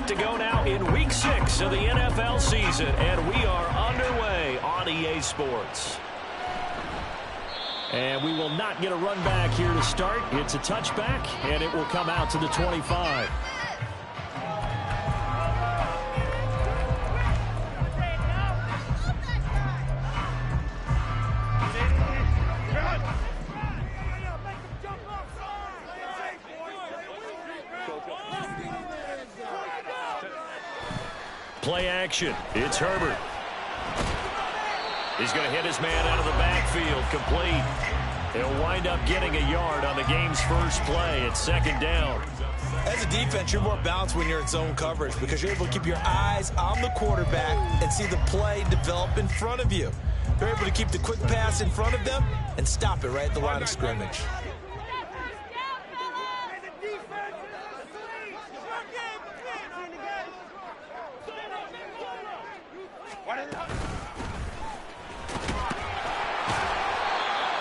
to go now in Week 6 of the NFL season, and we are underway on EA Sports. And we will not get a run back here to start. It's a touchback, and it will come out to the 25. Play action. It's Herbert. He's going to hit his man out of the backfield. Complete. He'll wind up getting a yard on the game's first play. It's second down. As a defense, you're more balanced when you're in zone coverage because you're able to keep your eyes on the quarterback and see the play develop in front of you. They're able to keep the quick pass in front of them and stop it right at the line of scrimmage.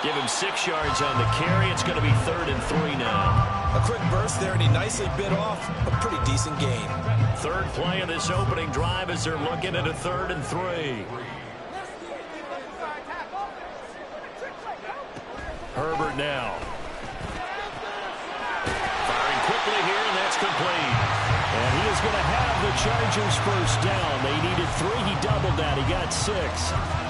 Give him 6 yards on the carry. It's going to be 3rd and 3 now. A quick burst there, and he nicely bit off a pretty decent gain. Third play of this opening drive as they're looking at a 3rd and 3. Herbert now. Firing quickly here, and that's complete. And he is going to have the Chargers first down. They needed 3. He doubled that. He got 6.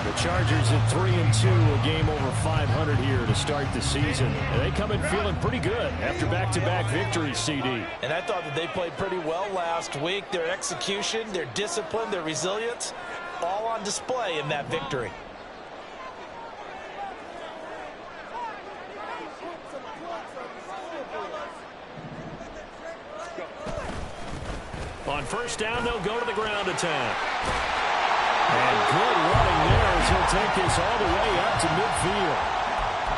The Chargers at 3-2, a game over 500 here to start the season. And they come in feeling pretty good after back-to-back victories, CD. And I thought that they played pretty well last week. Their execution, their discipline, their resilience, all on display in that victory. On first down, they'll go to the ground attack. And good running there as he'll take this all the way up to midfield.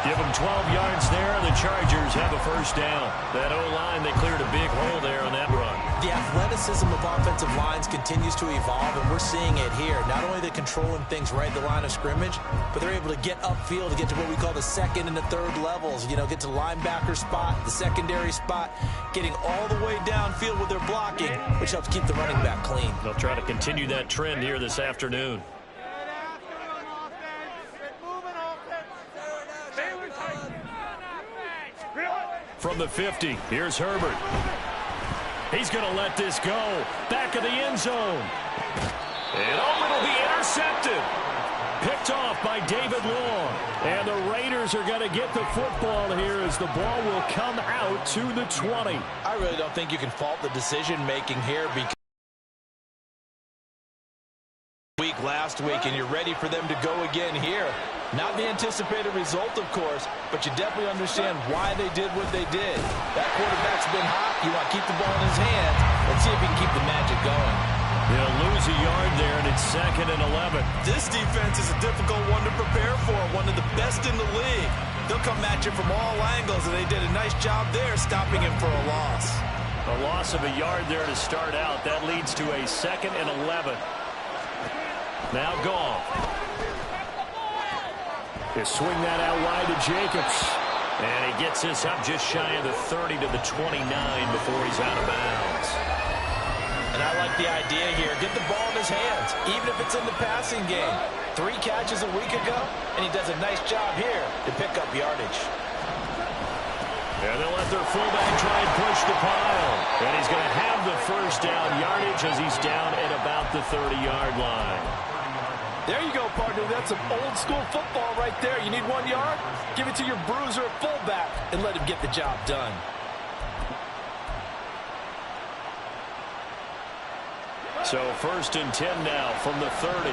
Give him 12 yards there, and the Chargers have a first down. That O-line, they cleared a big hole there on that run. The athleticism of offensive lines continues to evolve, and we're seeing it here. Not only are they controlling things right at the line of scrimmage, but they're able to get upfield to get to what we call the second and the third levels. You know, get to the linebacker spot, the secondary spot, getting all the way downfield with their blocking, which helps keep the running back clean. They'll try to continue that trend here this afternoon. From the 50, here's Herbert. He's going to let this go. Back of the end zone. And it'll be intercepted. Picked off by David Long. And the Raiders are going to get the football here as the ball will come out to the 20. I really don't think you can fault the decision-making here because last week, and you're ready for them to go again here. Not the anticipated result, of course, but you definitely understand why they did what they did. That quarterback's been hot. You want to keep the ball in his hands. Let's see if he can keep the magic going. They'll lose a yard there, and it's 2nd and 11. This defense is a difficult one to prepare for, one of the best in the league. They'll come at you from all angles, and they did a nice job there stopping him for a loss. A loss of a yard there to start out. That leads to a 2nd and 11. Now Goff. They swing that out wide to Jacobs. And he gets this up just shy of the 30 to the 29 before he's out of bounds. And I like the idea here. Get the ball in his hands, even if it's in the passing game. 3 catches a week ago, and he does a nice job here to pick up yardage. And they'll let their fullback try and push the pile. And he's going to have the first down yardage as he's down at about the 30-yard line. There you go, partner. That's some old-school football right there. You need 1 yard? Give it to your bruiser at fullback and let him get the job done. So 1st and 10 now from the 30.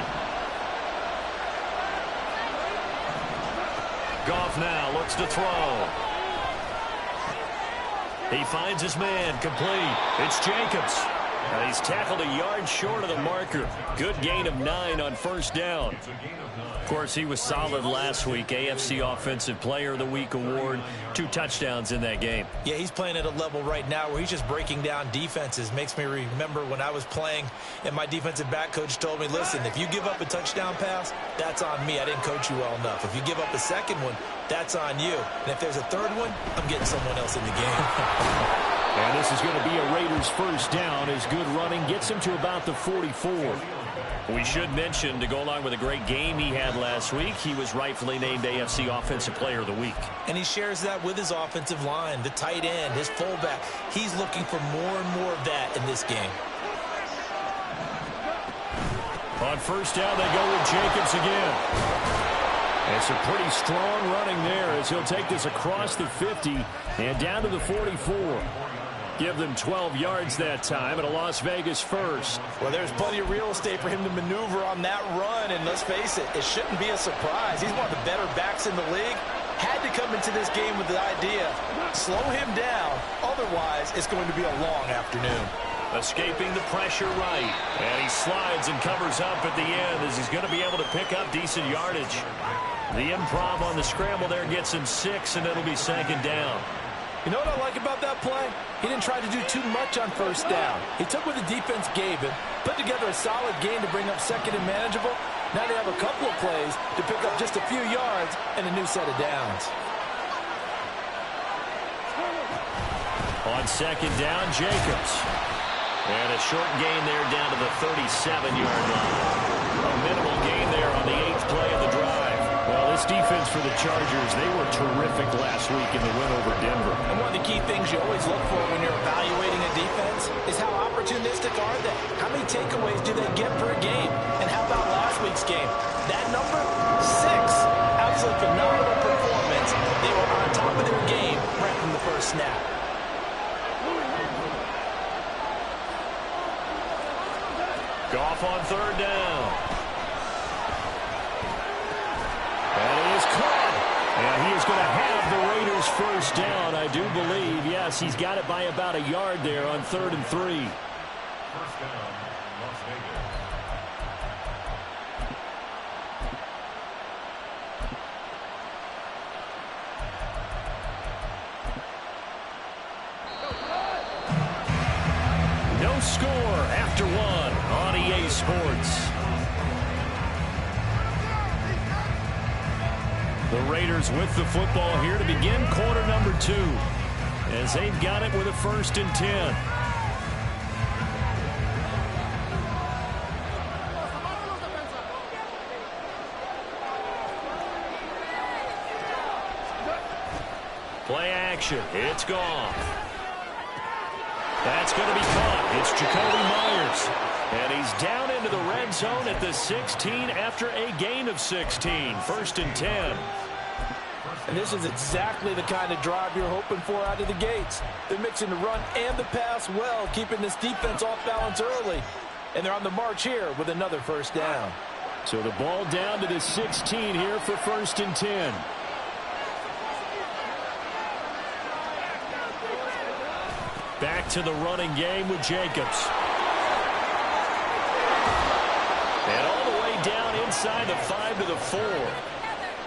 Goff now looks to throw. He finds his man, complete. It's Jacobs. And he's tackled a yard short of the marker. Good gain of 9 on first down. Of course, he was solid last week. AFC Offensive Player of the Week award. 2 touchdowns in that game. Yeah, he's playing at a level right now where he's just breaking down defenses. Makes me remember when I was playing and my defensive back coach told me, listen, if you give up a touchdown pass, that's on me. I didn't coach you well enough. If you give up a second one, that's on you. And if there's a third one, I'm getting someone else in the game. And this is going to be a Raiders first down as good running gets him to about the 44. We should mention, to go along with a great game he had last week, he was rightfully named AFC Offensive Player of the Week. And he shares that with his offensive line, the tight end, his fullback. He's looking for more and more of that in this game. On first down, they go with Jacobs again. And some pretty strong running there as he'll take this across the 50 and down to the 44. Give them 12 yards that time and a Las Vegas first. Well, there's plenty of real estate for him to maneuver on that run, and let's face it, it shouldn't be a surprise. He's one of the better backs in the league. Had to come into this game with the idea, slow him down, otherwise it's going to be a long afternoon. Escaping the pressure right, and he slides and covers up at the end as he's going to be able to pick up decent yardage. The improv on the scramble there gets him 6, and it'll be second down. You know what I like about that play? He didn't try to do too much on first down. He took what the defense gave him, put together a solid game to bring up second and manageable. Now they have a couple of plays to pick up just a few yards and a new set of downs. On second down, Jacobs. And a short gain there down to the 37-yard line. A minimal gain there on the 8th play of the drive. Well, this defense for the Chargers, they were terrific last week in the win over Denver. And one of the key things you always look for when you're evaluating a defense is how opportunistic are they? How many takeaways do they get per game? And how about last week's game? That number, 6. Absolutely phenomenal performance. They were on top of their game right from the first snap. Goff on third down. And he is caught. And he is going to have the Raiders first down, I do believe. Yes, he's got it by about a yard there on 3rd and 3. First down, Las Vegas. No score after 1 on EA Sports. The Raiders with the football here to begin quarter number 2 as they've got it with a 1st and 10. Play action. It's gone. That's going to be caught. It's Jacoby Myers. And he's down into the red zone at the 16 after a gain of 16. 1st and 10. And this is exactly the kind of drive you're hoping for out of the gates. They're mixing the run and the pass well, keeping this defense off balance early. And they're on the march here with another first down. So the ball down to the 16 here for 1st and 10. Back to the running game with Jacobs. And all the way down inside the 5 to the 4.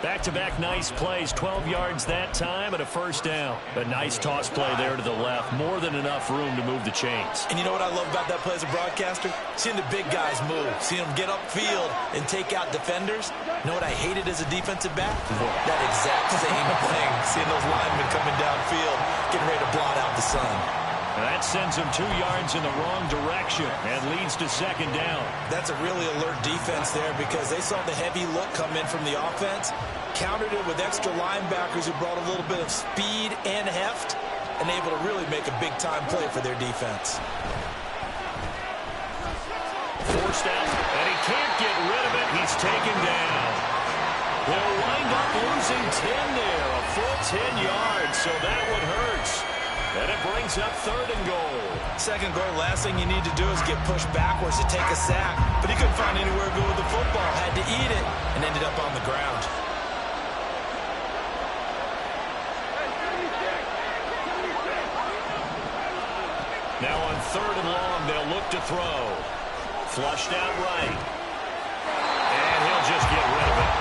Back-to-back nice plays, 12 yards that time and a first down. A nice toss play there to the left. More than enough room to move the chains. And you know what I love about that play as a broadcaster? Seeing the big guys move. Seeing them get upfield and take out defenders. You know what I hated as a defensive back? That exact same thing. Seeing those linemen coming downfield, getting ready to blot out the sun. And that sends him 2 yards in the wrong direction and leads to second down. That's a really alert defense there because they saw the heavy look come in from the offense, countered it with extra linebackers who brought a little bit of speed and heft, and able to really make a big-time play for their defense. Forced out, and he can't get rid of it. He's taken down. They'll wind up losing 10 there, a full 10 yards, so that one hurts. And it brings up 3rd and goal. Second goal, last thing you need to do is get pushed backwards to take a sack. But he couldn't find anywhere to go with the football. Had to eat it and ended up on the ground. Now on 3rd and long, they'll look to throw. Flushed out right. And he'll just get rid of it.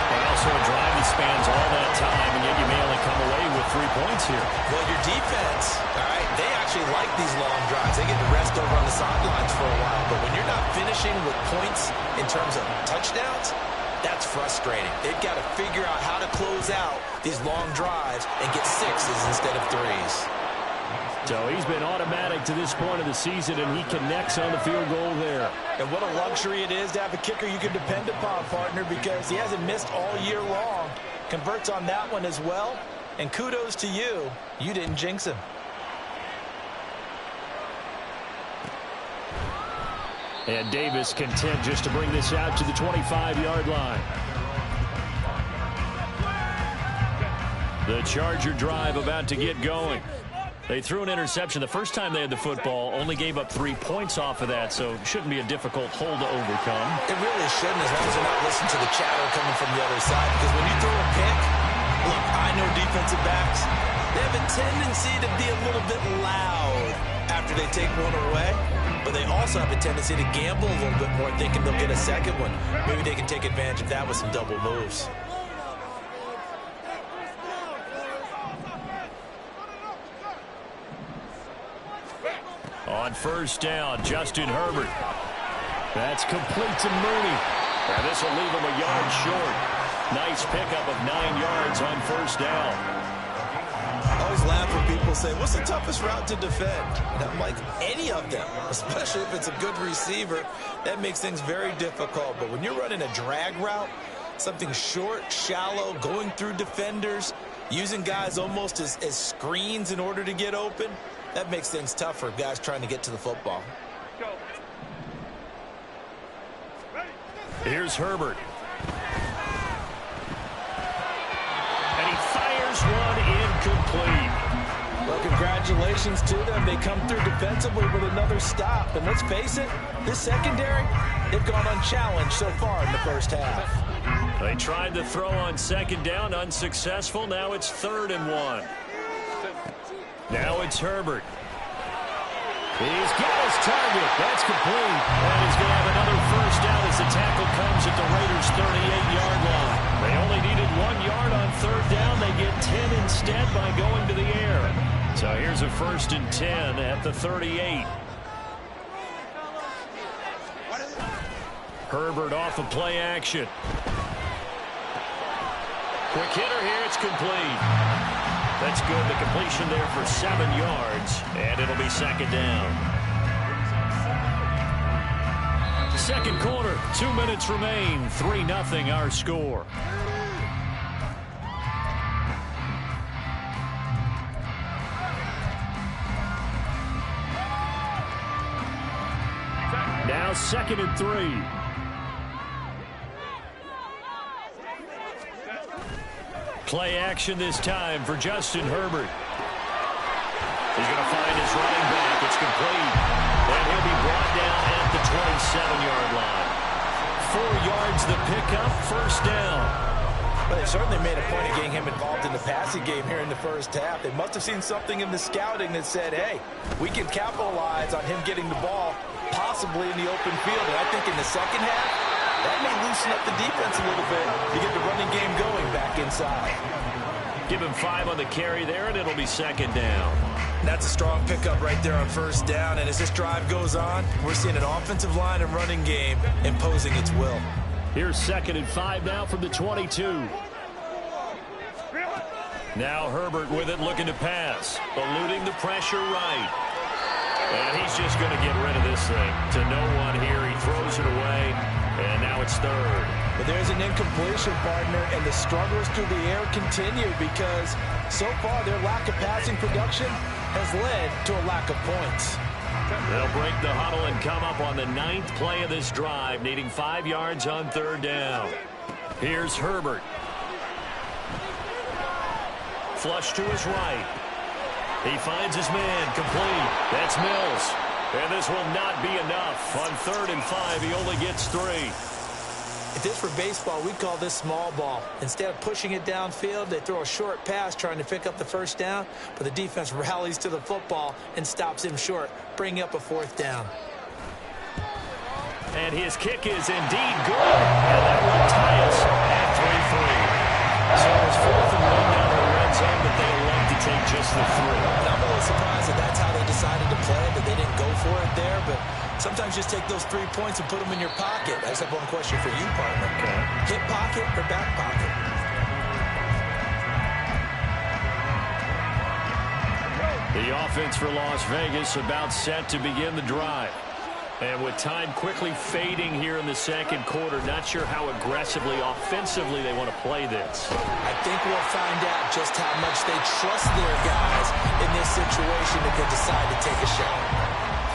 And also a drive that spans all that time, and yet you may only come away with 3 points here. Well, your defense, all right, they actually like these long drives. They get to rest over on the sidelines for a while. But when you're not finishing with points in terms of touchdowns, that's frustrating. They've got to figure out how to close out these long drives and get 6s instead of 3s. So he's been automatic to this point of the season, and he connects on the field goal there. And what a luxury it is to have a kicker you can depend upon, partner, because he hasn't missed all year long. Converts on that one as well. And kudos to you. You didn't jinx him. And Davis content just to bring this out to the 25-yard line. The Charger drive about to get going. They threw an interception the first time they had the football, only gave up 3 points off of that, so shouldn't be a difficult hole to overcome. It really shouldn't, as long as they're not listening to the chatter coming from the other side, because when you throw a pick, look, I know defensive backs, they have a tendency to be a little bit loud after they take one away, but they also have a tendency to gamble a little bit more, thinking they'll get a second one. Maybe they can take advantage of that with some double moves. On first down, Justin Herbert. That's complete to Mooney. And this will leave him a yard short. Nice pickup of 9 yards on first down. I always laugh when people say, what's the toughest route to defend? And I'm like, any of them, especially if it's a good receiver. That makes things very difficult. But when you're running a drag route, something short, shallow, going through defenders, using guys almost as screens in order to get open, that makes things tough for guys trying to get to the football. Here's Herbert. And he fires one incomplete. Well, congratulations to them. They come through defensively with another stop. And let's face it, this secondary, they've gone unchallenged so far in the first half. They tried to throw on second down, unsuccessful. Now it's 3rd and 1. Now it's Herbert. He's got his target. That's complete. And he's going to have another first down as the tackle comes at the Raiders' 38-yard line. They only needed 1 yard on 3rd down. They get 10 instead by going to the air. So here's a 1st and 10 at the 38. Herbert off of play action. Quick hitter here. It's complete. That's good. The completion there for 7 yards, and it'll be 2nd down. Second quarter, 2 minutes remain. 3-0 our score. Now 2nd and 3. Play action this time for Justin Herbert. He's going to find his running back. It's complete. And he'll be brought down at the 27-yard line. 4 yards the pickup, 1st down. But they certainly made a point of getting him involved in the passing game here in the first half. They must have seen something in the scouting that said, hey, we can capitalize on him getting the ball possibly in the open field. And I think in the second half, that may loosen up the defense a little bit to get the running game going back inside. Give him 5 on the carry there, and it'll be 2nd down. That's a strong pickup right there on 1st down. And as this drive goes on, we're seeing an offensive line and running game imposing its will. Here's 2nd and 5 now from the 22. Now Herbert with it, looking to pass. Eluding the pressure right. And he's just going to get rid of this thing to no one here. He throws it away. And now it's 3rd. But there's an incompletion, partner, and the struggles through the air continue because so far their lack of passing production has led to a lack of points. They'll break the huddle and come up on the 9th play of this drive, needing 5 yards on 3rd down. Here's Herbert. Flush to his right. He finds his man, complete. That's Mills. And this will not be enough. On 3rd and 5, he only gets 3. If this were baseball, we'd call this small ball. Instead of pushing it downfield, they throw a short pass trying to pick up the 1st down, but the defense rallies to the football and stops him short, bringing up a 4th down. And his kick is indeed good. And that will tie us at 3-3. So it's 4th and 1 down the red zone, but they elect to take just the 3. And I'm a little surprised that that's how they decided to play, that they didn't go for it there, but sometimes just take those 3 points and put them in your pocket. I just have one question for you, partner. Okay. Hip pocket or back pocket? The offense for Las Vegas about set to begin the drive. And with time quickly fading here in the second quarter, not sure how aggressively, offensively they want to play this. I think we'll find out just how much they trust their guys in this situation if they decide to take a shot.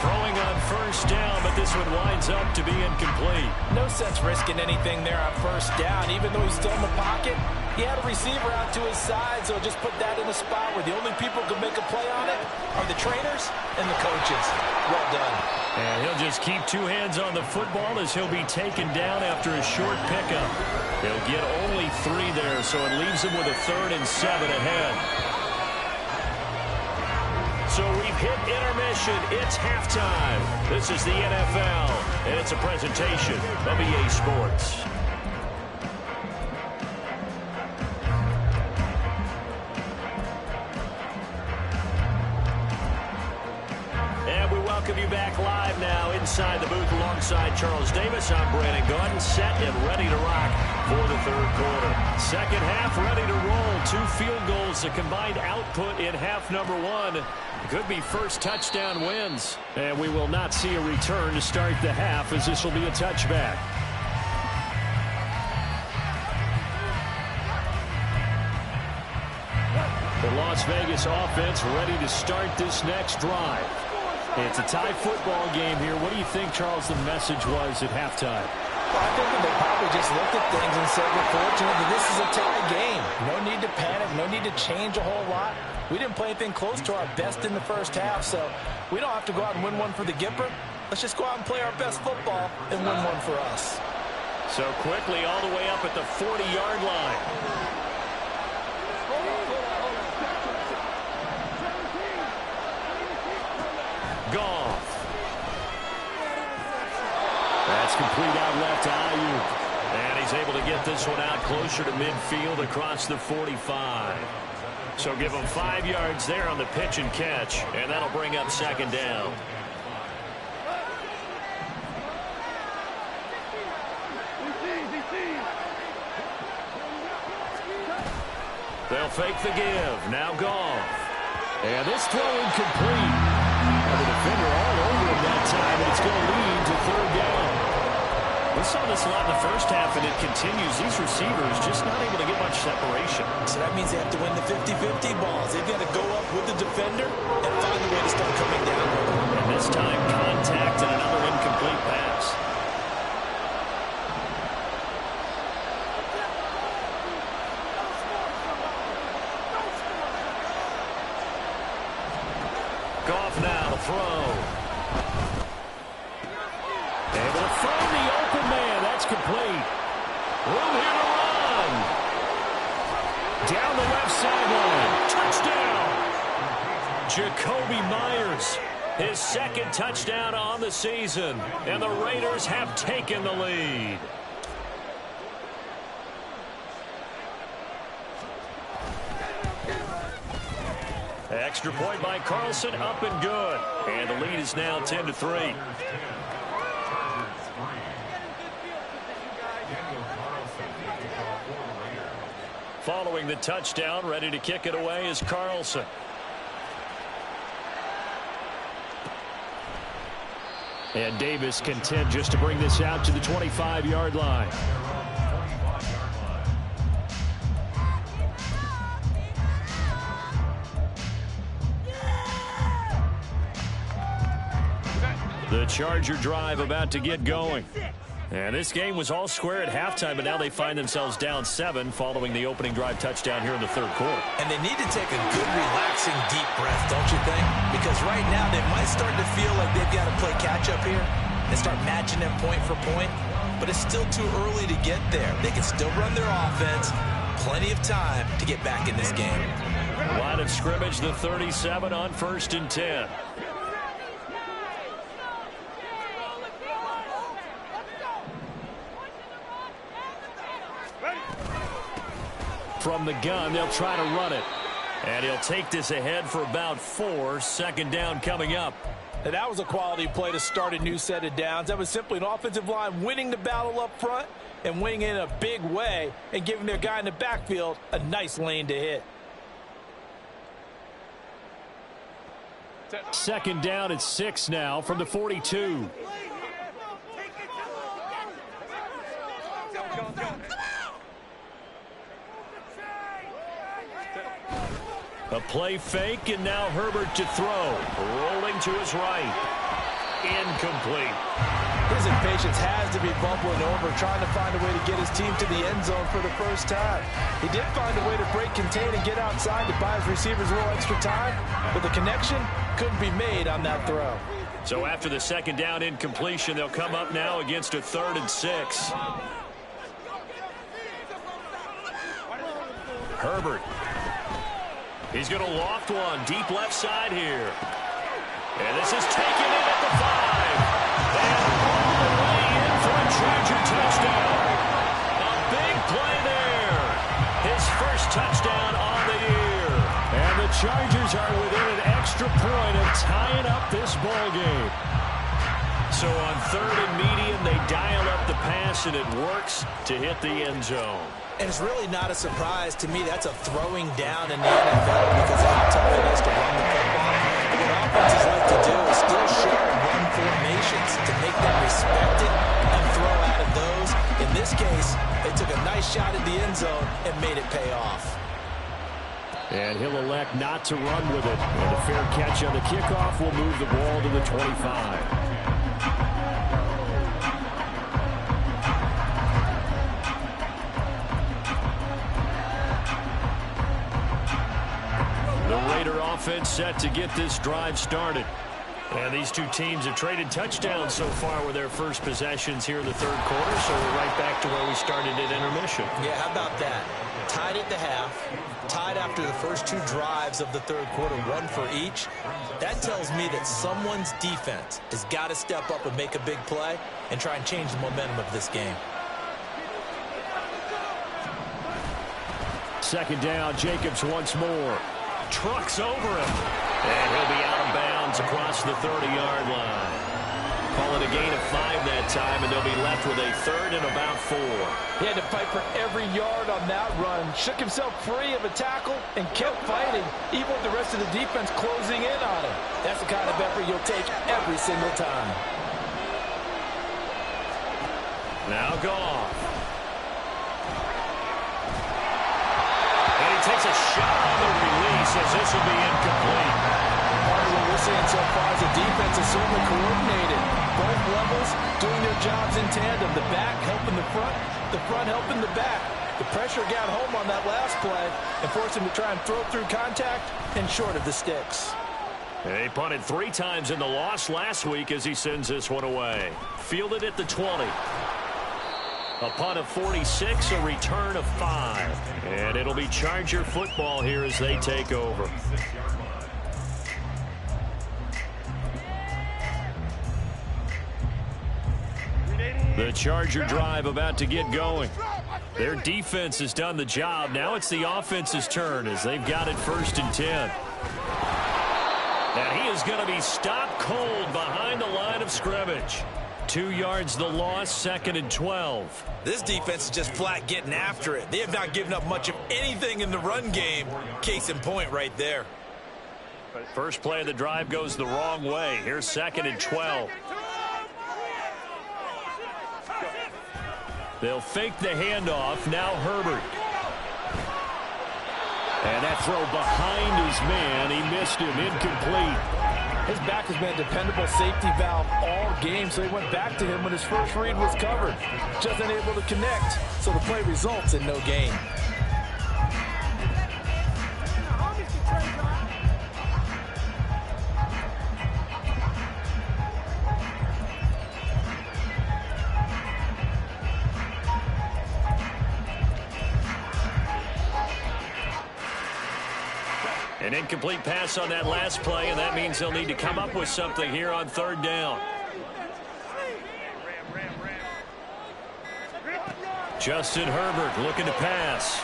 Throwing on first down, but this one winds up to be incomplete. No sense risking anything there on first down. Even though he's still in the pocket, he had a receiver out to his side, so just put that in a spot where the only people who can make a play on it are the trainers and the coaches. Well done. And he'll just keep two hands on the football as he'll be taken down after a short pickup. He'll get only 3 there, so it leaves him with a 3rd and 7 ahead. So we've hit intermission. It's halftime. This is the NFL, and it's a presentation of EA Sports. And we welcome you back live now inside the booth alongside Charles Davis. I'm Brandon Gaudin, set and ready to rock for the third quarter. Second half ready to roll. 2 field goals, the combined output in half number 1. Could be first touchdown wins. And we will not see a return to start the half, as this will be a touchback. The Las Vegas offense ready to start this next drive. It's a tie football game here. What do you think, Charles, the message was at halftime? Well, I think that they probably just looked at things and said, we're fortunate that this is a tie game. No need to panic, no need to change a whole lot. We didn't play anything close to our best in the first half, so we don't have to go out and win one for the Gipper. Let's just go out and play our best football and win one for us. So quickly all the way up at the 40-yard line. Goff. That's complete out left to ALOOO. And he's able to get this one out closer to midfield across the 45. So give him 5 yards there on the pitch and catch, and that'll bring up second down. They'll fake the give. Now Goff. And this throw incomplete. And the defender all over him that time, and it's going to lead to 3rd down. We saw this a lot in the first half, and it continues. These receivers just not able to get much separation. So that means they have to win the 50-50 balls. They've got to go up with the defender and find a way to start coming down with them. And this time, contact and another incomplete pass. Goff now to throw. Able to find the open man. That's complete. Room here to run. Down the left sideline. Touchdown. Jacoby Myers. His 2nd touchdown on the season. And the Raiders have taken the lead. Extra point by Carlson, up and good. And the lead is now 10-3. Following the touchdown, ready to kick it away is Carlson. And Davis content just to bring this out to the 25-yard line. The Charger drive about to get going. And this game was all square at halftime, but now they find themselves down 7 following the opening drive touchdown here in the 3rd quarter. And they need to take a good, relaxing, deep breath, don't you think? Because right now they might start to feel like they've got to play catch-up here and start matching them point for point. But it's still too early to get there. They can still run their offense. Plenty of time to get back in this game. Line of scrimmage, the 37 on 1st and 10. From the gun, they'll try to run it. And he'll take this ahead for about 4. 2nd down coming up. And that was a quality play to start a new set of downs. That was simply an offensive line winning the battle up front and winning in a big way and giving their guy in the backfield a nice lane to hit. Second down at 6 now from the 42. A play fake, and now Herbert to throw. Rolling to his right. Incomplete. His impatience has to be bubbling over, trying to find a way to get his team to the end zone for the first time. He did find a way to break contain and get outside to buy his receivers a little extra time, but the connection couldn't be made on that throw. So after the second down incompletion, they'll come up now against a 3rd and 6. Herbert. He's going to loft one deep left side here. And this is taken in at the 5. And all the way in for a Charger touchdown. A big play there. His first touchdown on the year. And the Chargers are within an extra point of tying up this ball game. So on 3rd and medium, they dial up the pass, and it works to hit the end zone. And it's really not a surprise to me. That's a throwing down in the NFL because of how tough it is to run the football. But what offenses like to do is still share run formations to make them respect it and throw out of those. In this case, they took a nice shot at the end zone and made it pay off. And he'll elect not to run with it. And a fair catch on the kickoff will move the ball to the 25. Offense set to get this drive started. And these two teams have traded touchdowns so far with their first possessions here in the 3rd quarter, so we're right back to where we started at intermission. Yeah, how about that? Tied at the half, tied after the first 2 drives of the 3rd quarter, 1 for each. That tells me that someone's defense has got to step up and make a big play and try and change the momentum of this game. Second down, Jacobs once more. Trucks over him. And he'll be out of bounds across the 30-yard line. Call it a gain of 5 that time, and they'll be left with a 3rd and about 4. He had to fight for every yard on that run. Shook himself free of a tackle and kept fighting, even with the rest of the defense closing in on him. That's the kind of effort you'll take every single time. Now Goff. And he takes a shot on the release as this will be incomplete. Part of what we're seeing so far is the defense is certainly coordinated. Both levels doing their jobs in tandem. The back helping the front helping the back. The pressure got home on that last play and forced him to try and throw through contact and short of the sticks. He punted 3 times in the loss last week as he sends this one away. Fielded at the 20. A punt of 46, a return of 5. And it'll be Charger football here as they take over. The Charger drive about to get going. Their defense has done the job. Now it's the offense's turn as they've got it 1st and 10. And he is going to be stopped cold behind the line of scrimmage. 2 yards the loss, 2nd and 12. This defense is just flat getting after it. They have not given up much of anything in the run game. Case in point right there. First play of the drive goes the wrong way. Here's 2nd and 12. They'll fake the handoff. Now Herbert. And that throw behind his man. He missed him. Incomplete. His back has been a dependable safety valve all game, so he went back to him when his first read was covered. Just unable to connect, so the play results in no gain. An incomplete pass on that last play, and that means they'll need to come up with something here on 3rd down. Justin Herbert looking to pass.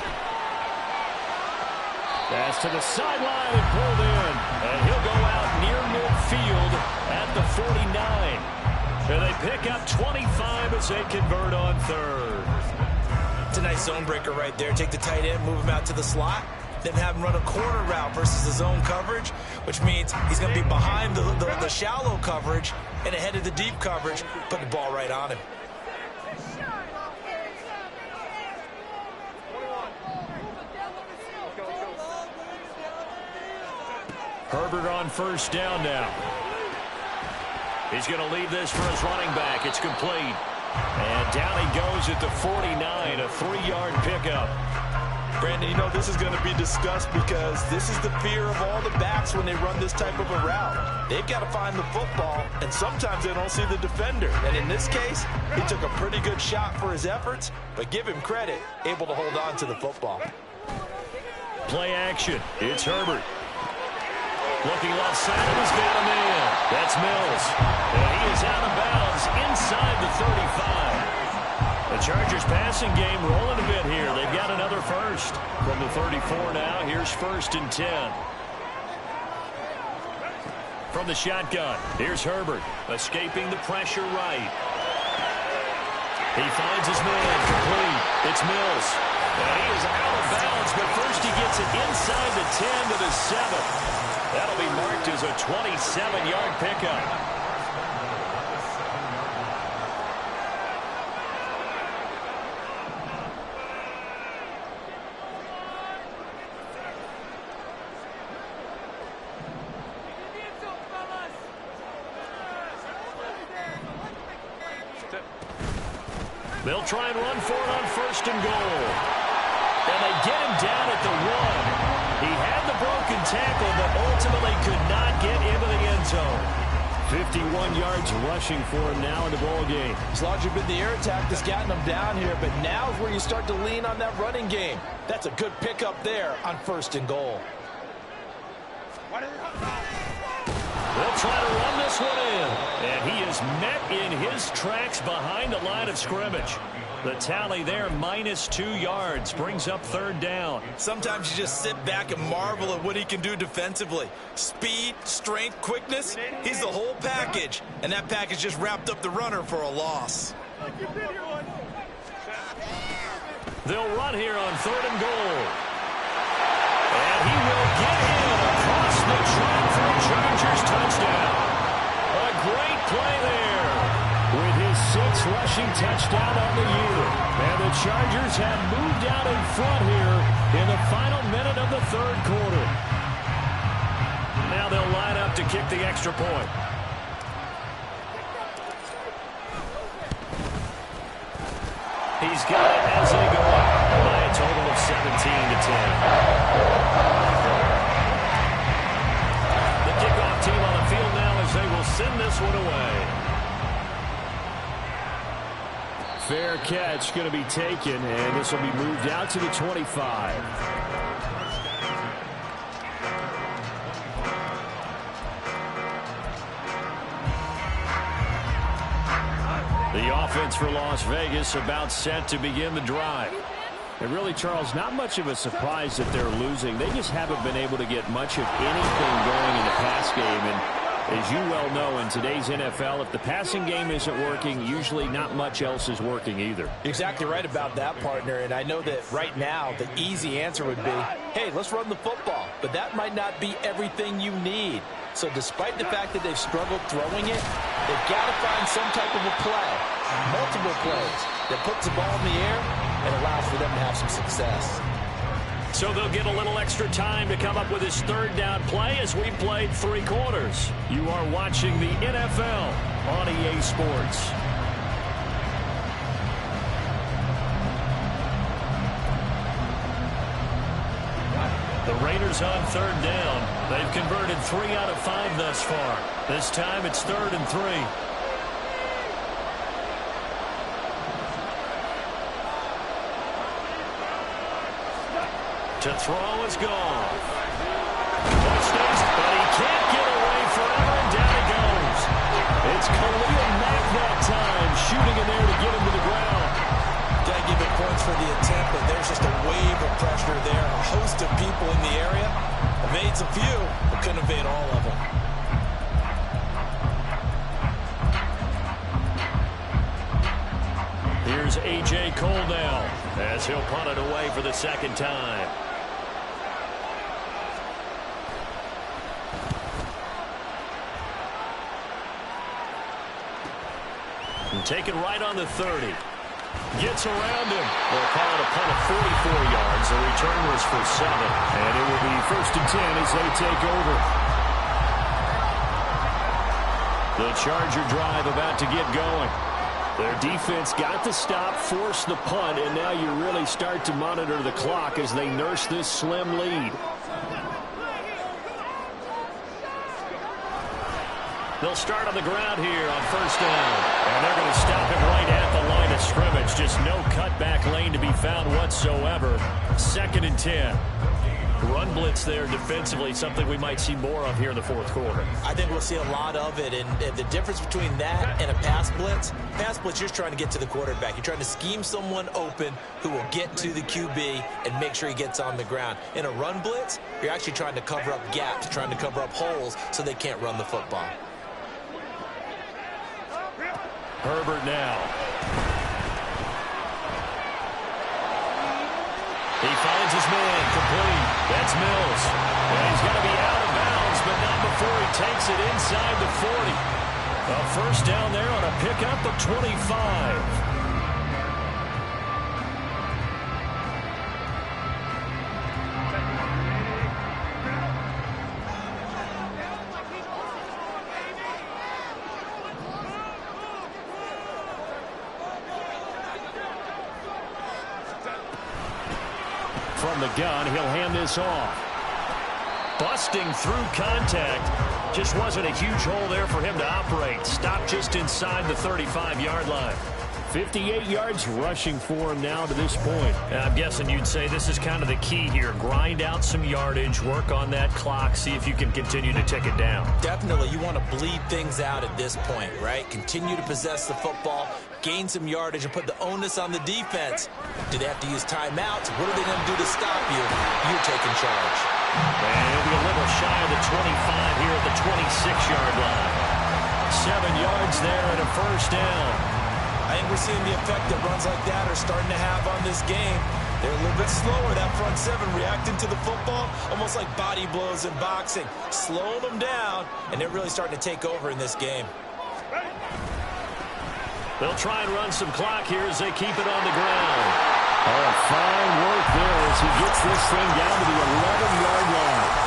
Pass to the sideline and pulled in. And he'll go out near midfield at the 49. And they pick up 25 as they convert on 3rd. It's a nice zone breaker right there. Take the tight end, move him out to the slot. them have him run a corner route versus the zone coverage, which means he's going to be behind the shallow coverage and ahead of the deep coverage, put the ball right on him. Herbert on first down now. He's going to leave this for his running back. It's complete. And down he goes at the 49, a 3-yard pickup. Brandon, you know this is going to be discussed because this is the fear of all the backs when they run this type of a route. They've got to find the football, and sometimes they don't see the defender. And in this case, he took a pretty good shot for his efforts, but give him credit, able to hold on to the football. Play action. It's Herbert. Looking left side of his man. That's Mills. And he is out of bounds inside the 35. The Chargers passing game rolling a bit here. They've got another first. From the 34 now, here's 1st and 10. From the shotgun, here's Herbert. Escaping the pressure right. He finds his man complete. It's Mills. And he is out of bounds, but first he gets it inside the 10 to the 7. That'll be marked as a 27-yard pickup. They'll try and run for it on 1st and goal. And they get him down at the 1. He had the broken tackle, but ultimately could not get into the end zone. 51 yards rushing for him now in the ball game. It's largely been the air attack that's gotten him down here, but now is where you start to lean on that running game. That's a good pickup there on 1st and goal. They'll try to run this one in. And he is met in his tracks behind the line of scrimmage. The tally there, -2 yards, brings up 3rd down. Sometimes you just sit back and marvel at what he can do defensively. Speed, strength, quickness, he's the whole package. And that package just wrapped up the runner for a loss. They'll run here on 3rd and goal. And he will get in across the track for a Chargers touchdown. A great play there with his 6th rushing touchdown on the year. And the Chargers have moved out in front here in the final minute of the 3rd quarter. Now they'll line up to kick the extra point. He's got it as they go up by a total of 17-10. The kickoff team on the field now as they will send this one away. Fair catch going to be taken, and this will be moved out to the 25. The offense for Las Vegas about set to begin the drive. And really, Charles, not much of a surprise that they're losing. They just haven't been able to get much of anything going in the pass game. And as you well know, in today's NFL, if the passing game isn't working, usually not much else is working either. Exactly right about that, partner. And I know that right now the easy answer would be, hey, let's run the football. But that might not be everything you need. So despite the fact that they've struggled throwing it, they've got to find some type of a play, multiple plays, that puts the ball in the air and allows for them to have some success. So they'll get a little extra time to come up with his 3rd down play as we played 3 quarters. You are watching the NFL on EA Sports. The Raiders on 3rd down. They've converted 3 out of 5 thus far. This time it's 3rd and 3. To throw is gone. Stays, but he can't get away forever, and down he goes. It's Khalil Mack that time, shooting in there to get him to the ground. Got to give him points for the attempt, but there's just a wave of pressure there. A host of people in the area. Evades a few, but couldn't evade all of them. Here's A.J. Cole now, as he'll punt it away for the 2nd time. And taken right on the 30. Gets around him. They'll call it a punt of 44 yards. The return was for 7. And it will be 1st and 10 as they take over. The Charger drive about to get going. Their defense got the stop, forced the punt, and now you really start to monitor the clock as they nurse this slim lead. They'll start on the ground here on 1st down. And they're going to stop him right at the line of scrimmage. Just no cutback lane to be found whatsoever. 2nd and 10. Run blitz there defensively, something we might see more of here in the 4th quarter. I think we'll see a lot of it, and the difference between that and a pass blitz, you're just trying to get to the quarterback. You're trying to scheme someone open who will get to the QB and make sure he gets on the ground. In a run blitz, you're actually trying to cover up gaps, trying to cover up holes so they can't run the football. Herbert now. He finds his man, complete. That's Mills. And he's going to be out of bounds, but not before he takes it inside the 40. A 1st down there on a pickup of 25. From the gun, he'll hand this off. Busting through contact. Just wasn't a huge hole there for him to operate. Stopped just inside the 35-yard line. 58 yards rushing for him now to this point. I'm guessing you'd say this is kind of the key here. Grind out some yardage, work on that clock, see if you can continue to tick it down. Definitely, you want to bleed things out at this point, right? Continue to possess the football, gain some yardage, and put the onus on the defense. Do they have to use timeouts? What are they going to do to stop you? You're taking charge. And he'll be a little shy of the 25 here at the 26-yard line. 7 yards there and a 1st down. I think we're seeing the effect that runs like that are starting to have on this game. They're a little bit slower, that front 7, reacting to the football, almost like body blows in boxing. Slowing them down, and they're really starting to take over in this game. They'll try and run some clock here as they keep it on the ground. Oh, fine work there as he gets this thing down to the 11-yard line.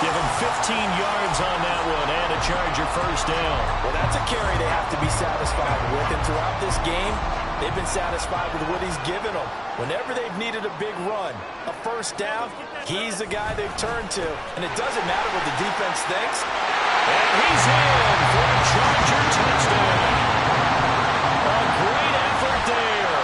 Give him 15 yards on that one and a Charger 1st down. Well, that's a carry they have to be satisfied with. And throughout this game, they've been satisfied with what he's given them. Whenever they've needed a big run, a 1st down, he's the guy they've turned to. And it doesn't matter what the defense thinks. And he's in for a Charger touchdown. A great effort there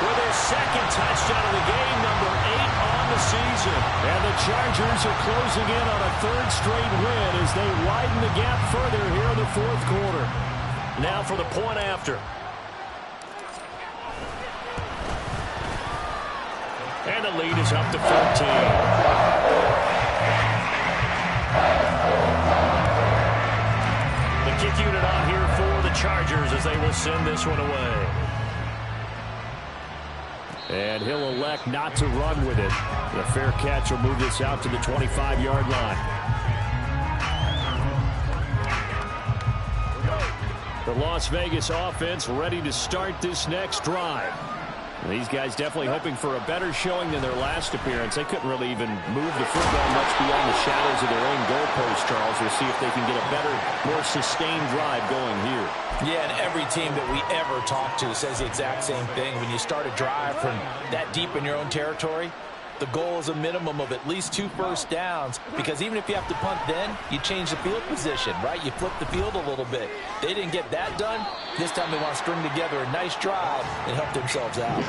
with his 2nd touchdown of the game, number 8 on the season. And the Chargers are closing in on a 3rd straight win as they widen the gap further here in the 4th quarter. Now for the point after. And the lead is up to 14. The kick unit on here for the Chargers as they will send this one away. And he'll elect not to run with it. The fair catch will move this out to the 25-yard line. The Las Vegas offense ready to start this next drive. These guys definitely hoping for a better showing than their last appearance. They couldn't really even move the football much beyond the shadows of their own goalpost, Charles. We'll see if they can get a better, more sustained drive going here. Yeah, and every team that we ever talk to says the exact same thing. When you start a drive from that deep in your own territory, the goal is a minimum of at least 2 first downs, because even if you have to punt then, you change the field position, right? You flip the field a little bit. They didn't get that done. This time they want to string together a nice drive and help themselves out.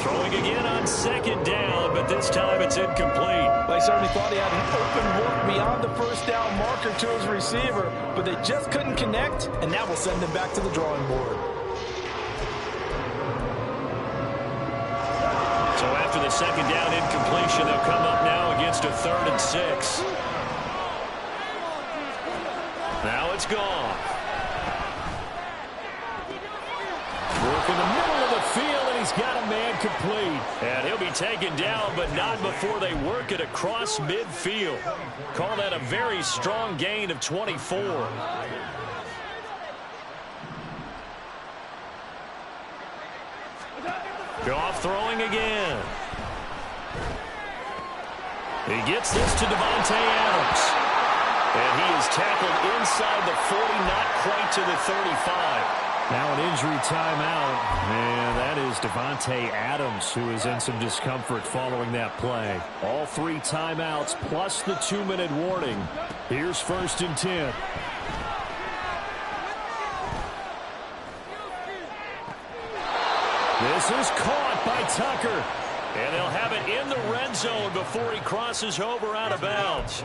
Throwing again on 2nd down, but this time it's incomplete. They certainly thought he had an open look beyond the first down marker to his receiver, but they just couldn't connect, and that will send them back to the drawing board. So after the 2nd down incompletion, they'll come up now against a 3rd and 6. Now it's gone. Work in the middle of the field, and he's got a man complete. And he'll be taken down, but not before they work it across midfield. Call that a very strong gain of 24. Goff throwing again. He gets this to Davante Adams. And he is tackled inside the 40, not quite to the 35. Now an injury timeout, and that is Davante Adams, who is in some discomfort following that play. All 3 timeouts plus the 2-minute warning. Here's 1st and 10. This is caught by Tucker. And they'll have it in the red zone before he crosses over out of bounds.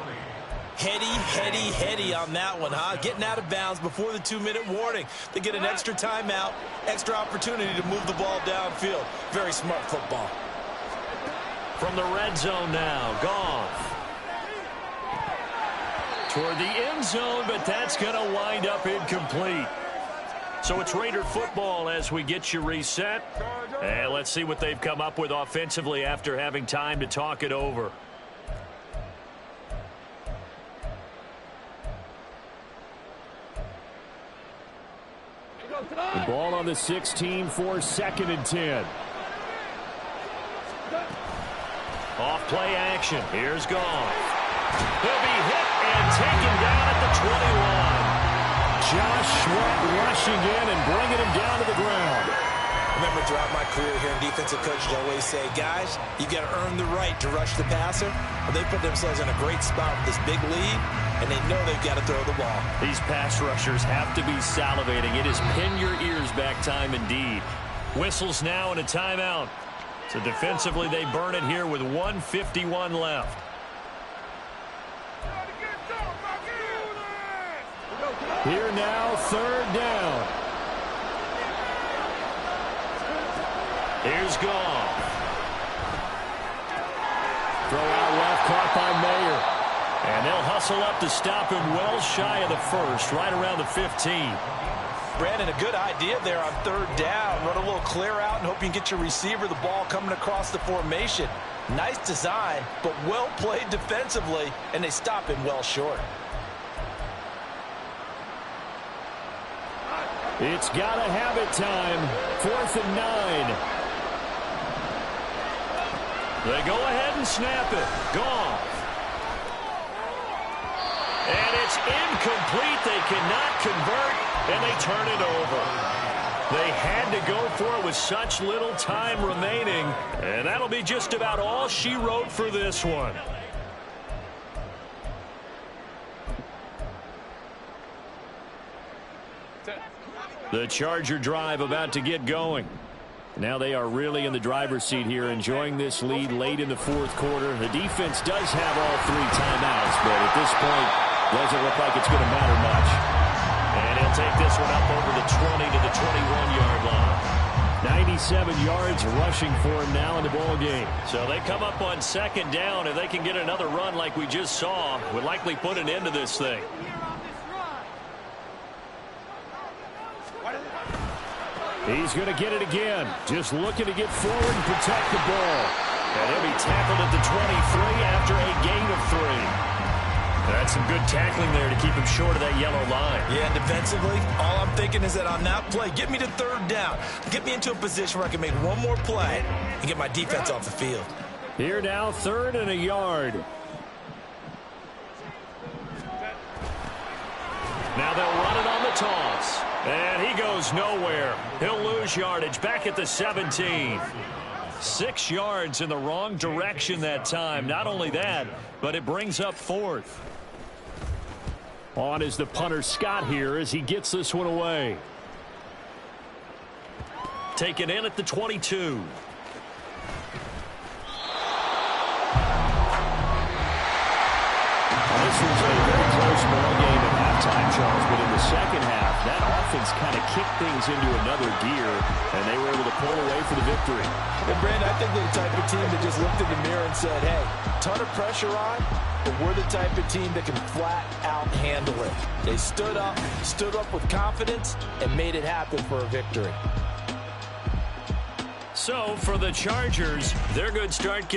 Heady on that one, huh? Getting out of bounds before the 2-minute warning. They get an extra timeout, extra opportunity to move the ball downfield. Very smart football. From the red zone now, Goff. Toward the end zone, but that's going to wind up incomplete. So it's Raider football as we get you reset. And let's see what they've come up with offensively after having time to talk it over. The ball on the 16 for 2nd and 10. Off play action. Here's Goff. He'll be hit and taken down at the 21. Josh Sweat rushing in and bringing him down to the ground. Remember, throughout my career here in defensive coaches, I always say, guys, you got to earn the right to rush the passer. Well, they put themselves in a great spot with this big lead, and they know they've got to throw the ball. These pass rushers have to be salivating. It is pin your ears back time indeed. Whistles now and a timeout. So defensively, they burn it here with 1:51 left. Here now, 3rd down. Here's Goff. Throw out left, caught by Mayer. And they'll hustle up to stop him well shy of the 1st, right around the 15. Brandon, a good idea there on 3rd down. Run a little clear out and hope you can get your receiver the ball coming across the formation. Nice design, but well played defensively, and they stop him well short. It's got to have it time. 4th and 9. They go ahead and snap it. Goff. And it's incomplete. They cannot convert, and they turn it over. They had to go for it with such little time remaining, and that'll be just about all she wrote for this one. The Charger drive about to get going. Now they are really in the driver's seat here, enjoying this lead late in the 4th quarter. The defense does have all 3 timeouts, but at this point, doesn't look like it's going to matter much. And he'll take this one up over the 20 to the 21-yard line. 97 yards rushing for him now in the ball game. So they come up on 2nd down. If they can get another run like we just saw, would likely put an end to this thing. He's going to get it again. Just looking to get forward and protect the ball. And he'll be tackled at the 23 after a gain of 3. That's some good tackling there to keep him short of that yellow line. Yeah, and defensively, all I'm thinking is that on that play, get me to 3rd down. Get me into a position where I can make one more play and get my defense off the field. Here now, 3rd and a yard. Now they'll run it on the toss. And he goes nowhere. He'll lose yardage back at the 17. 6 yards in the wrong direction that time. Not only that, but it brings up 4th. On is the punter Scott here as he gets this one away. Taken in at the 22. This was a very close ball game at halftime, Charles, but in the second half, that offense kind of kicked things into another gear, and they were able to pull away for the victory. And Brandon, I think they're the type of team that just looked in the mirror and said, hey, ton of pressure on, but we're the type of team that can flat out handle it. They stood up with confidence, and made it happen for a victory. So, for the Chargers, their good start continues.